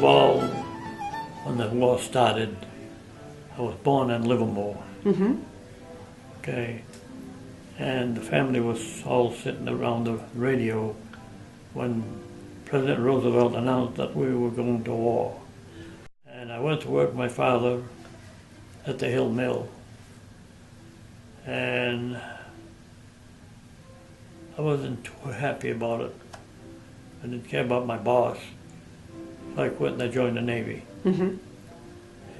of all, when the war started, I was born in Livermore. Mm-hmm. Okay, and the family was all sitting around the radio when President Roosevelt announced that we were going to war. And I went to work with my father at the Hill Mill. And I wasn't too happy about it. I didn't care about my boss. So I quit and I joined the Navy. Mm-hmm.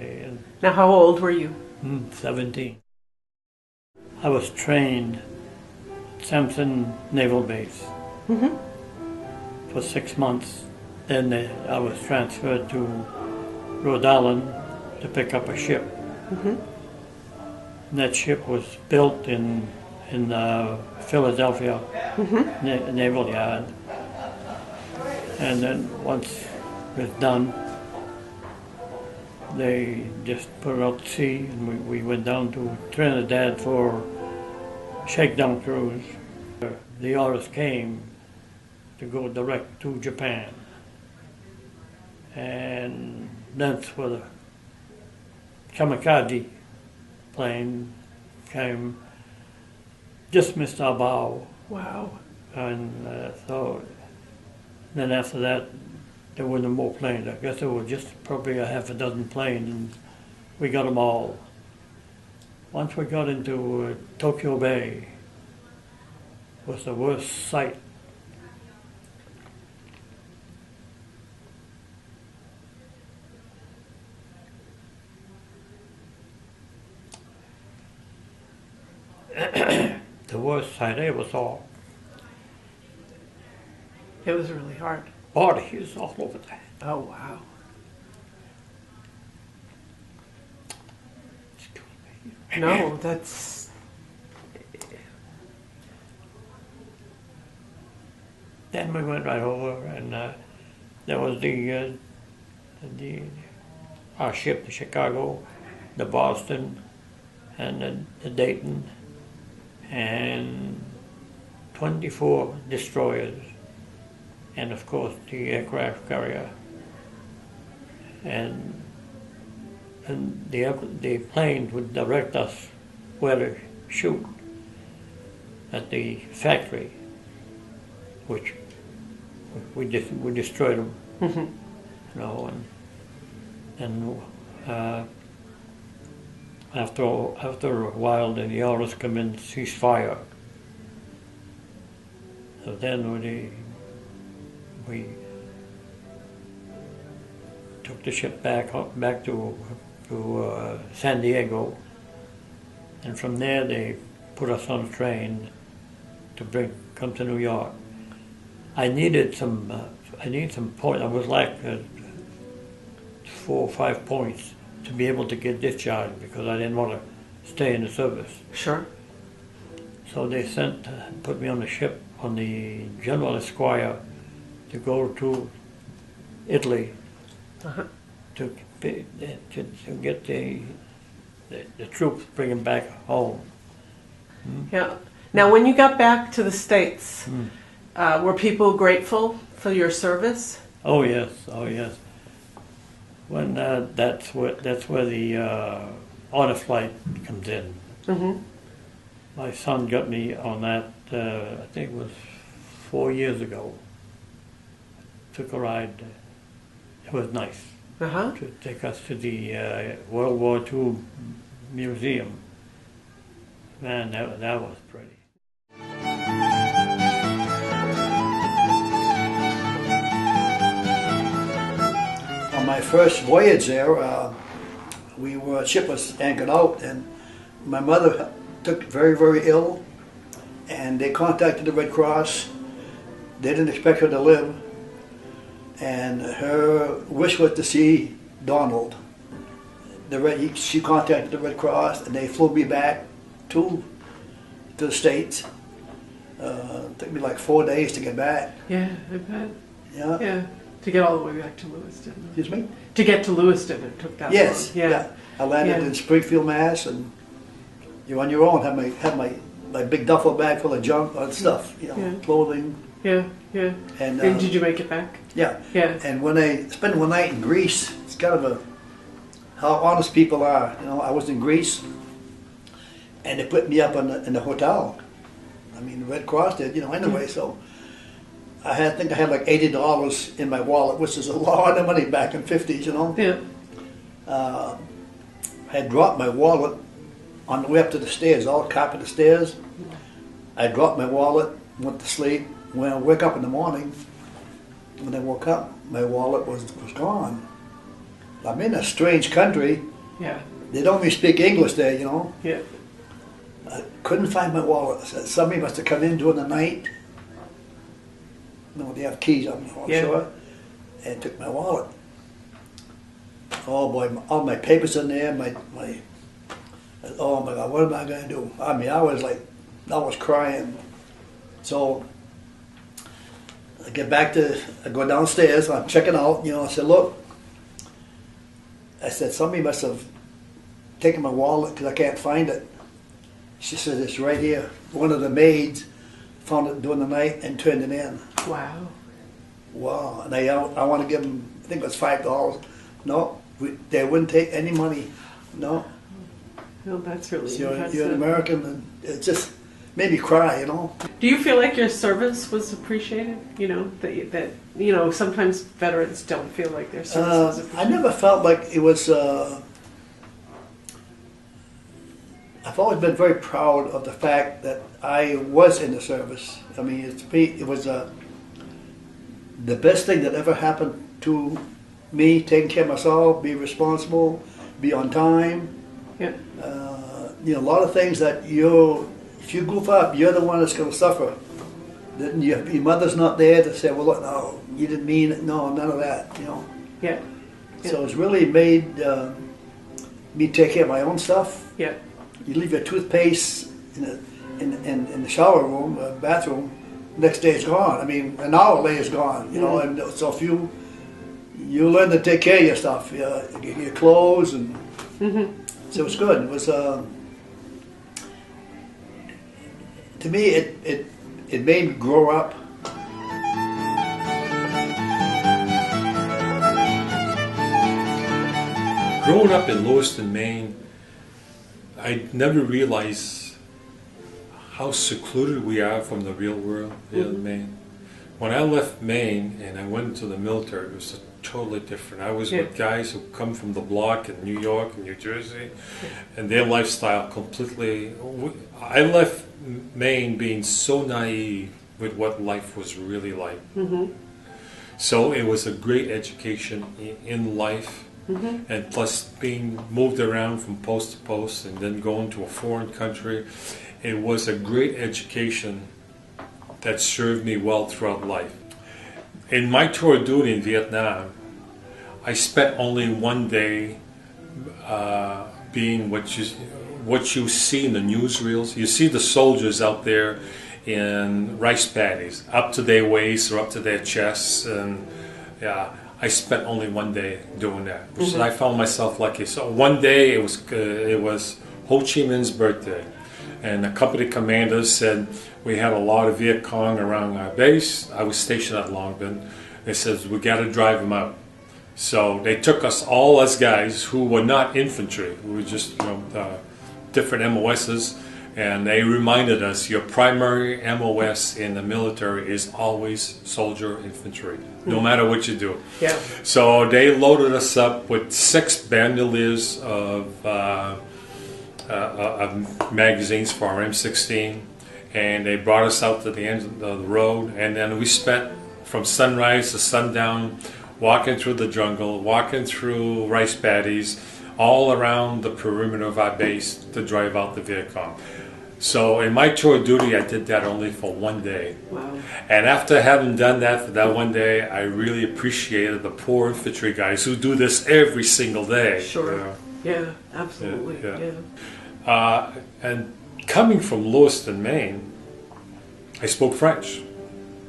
And, Now, how old were you? 17. I was trained at Sampson Naval Base for 6 months. Then I was transferred to Rhode Island to pick up a ship. And that ship was built in Philadelphia Naval Yard. And then once it was done, they just put it out to sea, and we went down to Trinidad for a shakedown cruise. The orders came to go direct to Japan. And that's where the kamikaze plane came, just missed our bow. Wow. And so then after that, there were no more planes. I guess there were just probably a half a dozen planes, and we got them all. Once we got into Tokyo Bay, was the worst sight. The worst sight I ever saw. It was really hard. Bodies all over that. Oh, wow. No, that's... Then we went right over, and there was our ship, the Chicago, the Boston, and the Dayton, and 24 destroyers, and of course the aircraft carrier, and the planes would direct us where to shoot at the factory, which we destroyed them, you know, and after a while, the orders come in, cease fire. So then we took the ship back to San Diego, and from there they put us on a train to come to New York. I needed some points. I was like 4 or 5 points to be able to get discharged, because I didn't want to stay in the service. Sure. So they put me on the ship, on the General Esquire, to go to Italy to get the troops, bring them back home. Yeah. Now, when you got back to the States, were people grateful for your service? Oh yes, oh yes. When that's where the honor flight comes in. My son got me on that. I think it was 4 years ago. Took a ride. It was nice to take us to the World War II museum. Man, that was pretty. On my first voyage there, ship was anchored out, and my mother took very, very ill, and they contacted the Red Cross. They didn't expect her to live, and her wish was to see Donald. She contacted the Red Cross, and they flew me back to the States. It took me like 4 days to get back. Yeah, I bet. Yeah. Yeah. To get all the way back to Lewiston. Excuse me? To get to Lewiston, it took that long. Yes. Yeah. I landed in Springfield, Mass, and you're on your own. Had my big duffel bag full of junk and stuff, clothing. Yeah, yeah. And did you make it back? yeah, Yeah. and when I spent one night in Greece, it's kind of a how honest people are. You know, I was in Greece, and they put me up in the hotel. I mean, the Red Cross did, you know, anyway. So I think I had like $80 in my wallet, which is a lot of money back in '50s, you know. Yeah. I had dropped my wallet on the way up to the stairs, all carpeted stairs. I dropped my wallet, went to sleep. When I woke up in the morning, when I woke up, my wallet was gone. I'm in a strange country. Yeah. They don't even speak English there, you know. Yeah. I couldn't find my wallet. Somebody must have come in during the night. No, they have keys, I'm sure, and took my wallet. Oh boy, all my papers in there, oh my God, what am I going to do? I mean, I was crying. So I go downstairs, I'm checking out, you know, I said, look, I said, somebody must have taken my wallet because I can't find it. She said, it's right here. One of the maids found it during the night and turned it in. Wow. Wow. And I want to give them, I think it was $5. No, they wouldn't take any money. No. No, that's really So impressive. you're an American, and it just made me cry, you know. Do you feel like your service was appreciated? You know, that you know, sometimes veterans don't feel like their service was I appreciated. never felt like it was. I've always been very proud of the fact that I was in the service. I mean, it was the best thing that ever happened to me. Taking care of myself, be responsible, be on time. Yeah. You know, a lot of things that if you goof up, you're the one that's going to suffer. Then your mother's not there to say, well, look, no, you didn't mean it. No, none of that, you know. Yeah. So it's really made me take care of my own stuff. Yeah. You leave your toothpaste in the shower room, bathroom, next day it's gone. I mean, an hour later it's gone, you know. And so if you learn to take care of your stuff, your clothes, and so it's good. It was to me it made me grow up. Growing up in Lewiston, Maine, I never realized how secluded we are from the real world here in Maine. When I left Maine and I went into the military, it was totally different. I was with guys who come from the block in New York and New Jersey, and their lifestyle completely. I left Maine being so naive with what life was really like. So it was a great education in life. And plus being moved around from post to post and then going to a foreign country, it was a great education that served me well throughout life. In my tour of duty in Vietnam, I spent only one day being what you see in the newsreels. You see the soldiers out there in rice paddies, up to their waists or up to their chests, and I spent only one day doing that, which I found myself lucky. So one day it was Ho Chi Minh's birthday, and the company commander said we had a lot of Viet Cong around our base. I was stationed at Long Binh. They said we got to drive them out. So they took us, all us guys who were not infantry, we were just different MOSs, and they reminded us your primary MOS in the military is always soldier infantry, no matter what you do. Yeah. So they loaded us up with 6 bandoliers of magazines for our M16, and they brought us out to the end of the road, and then we spent from sunrise to sundown walking through the jungle, walking through rice paddies, all around the perimeter of our base to drive out the Viet Cong. So in my tour of duty, I did that only for one day. Wow. And after having done that for that one day, I really appreciated the poor infantry guys who do this every single day. Sure. You know? Yeah, absolutely. Yeah. And coming from Lewiston, Maine, I spoke French.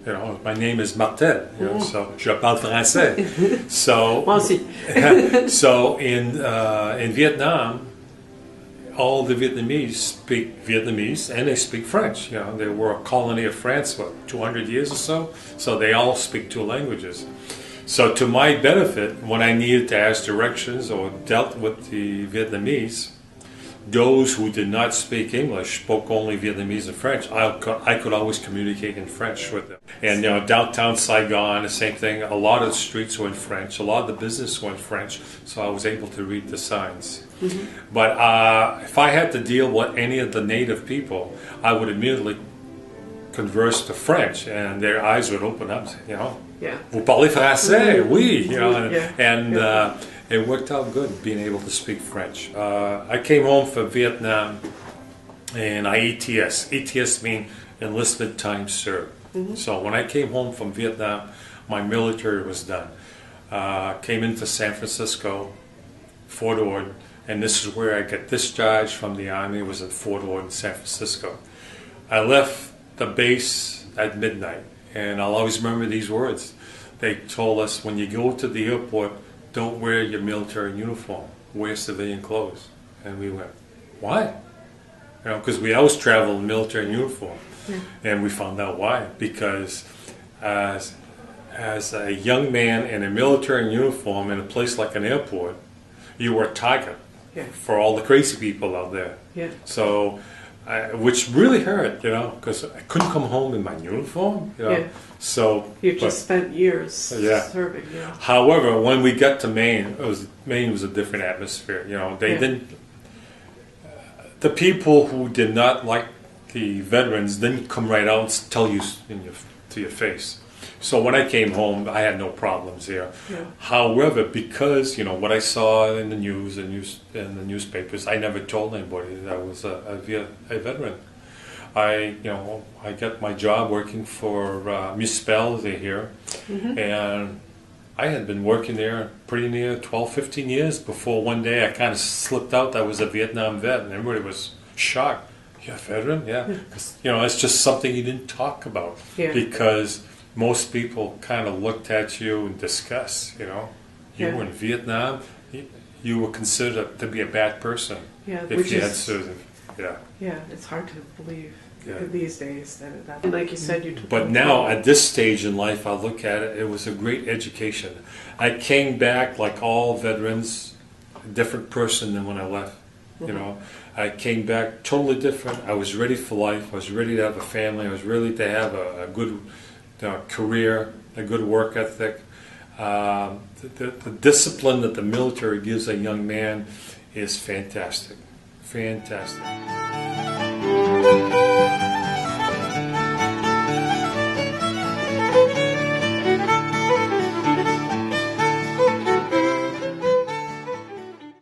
You know, my name is Martel, you know, so je parle français. So, Moi aussi. so in Vietnam, all the Vietnamese speak Vietnamese and they speak French. You know, they were a colony of France for 200 years or so they all speak two languages. So to my benefit, when I needed to ask directions or dealt with the Vietnamese, those who did not speak English, spoke only Vietnamese and French, I could always communicate in French with them. And you know, downtown Saigon, the same thing. A lot of the streets were in French. A lot of the business were in French, so I was able to read the signs. Mm-hmm. But if I had to deal with any of the native people, I would immediately converse to French, and their eyes would open up. You know, yeah. Vous parlez français? Mm-hmm. Oui. You know, and yeah. It worked out good being able to speak French. I came home from Vietnam and I ETS. ETS means enlistment time served. Mm-hmm. So when I came home from Vietnam, my military was done. Came into San Francisco, Fort Ord, and this is where I got discharged from the Army. It was at Fort Ord in San Francisco. I left the base at midnight, and I'll always remember these words. They told us, when you go to the airport, don't wear your military uniform, wear civilian clothes. And we went, why? You know, because we always travel in military uniform. Yeah. And we found out why. Because as a young man in a military uniform in a place like an airport, you were a target for all the crazy people out there. Yeah. So, which really hurt, you know, because I couldn't come home in my uniform, you know. Yeah. So you just spent years serving. Yeah. However, when we got to Maine, Maine was a different atmosphere. You know, they didn't. The people who did not like the veterans didn't come right out and tell you to your face. So when I came home, I had no problems there. Yeah. However, because you know what I saw in the news and the newspapers, I never told anybody that I was a veteran. I got my job working for municipality here, mm-hmm. and I had been working there pretty near 12, 15 years before one day I kind of slipped out that I was a Vietnam vet, and everybody was shocked. You're a veteran? Yeah. You know, it's just something you didn't talk about because most people kind of looked at you in disgust, you know. You were in Vietnam, you were considered to be a bad person if you had served. Yeah, it's hard to believe these days that like you said, you took. But now at this stage in life, I look at it, it was a great education. I came back like all veterans, a different person than when I left. Mm-hmm. You know, I came back totally different. I was ready for life. I was ready to have a family. I was ready to have a good career, a good work ethic. The discipline that the military gives a young man is fantastic. Fantastic.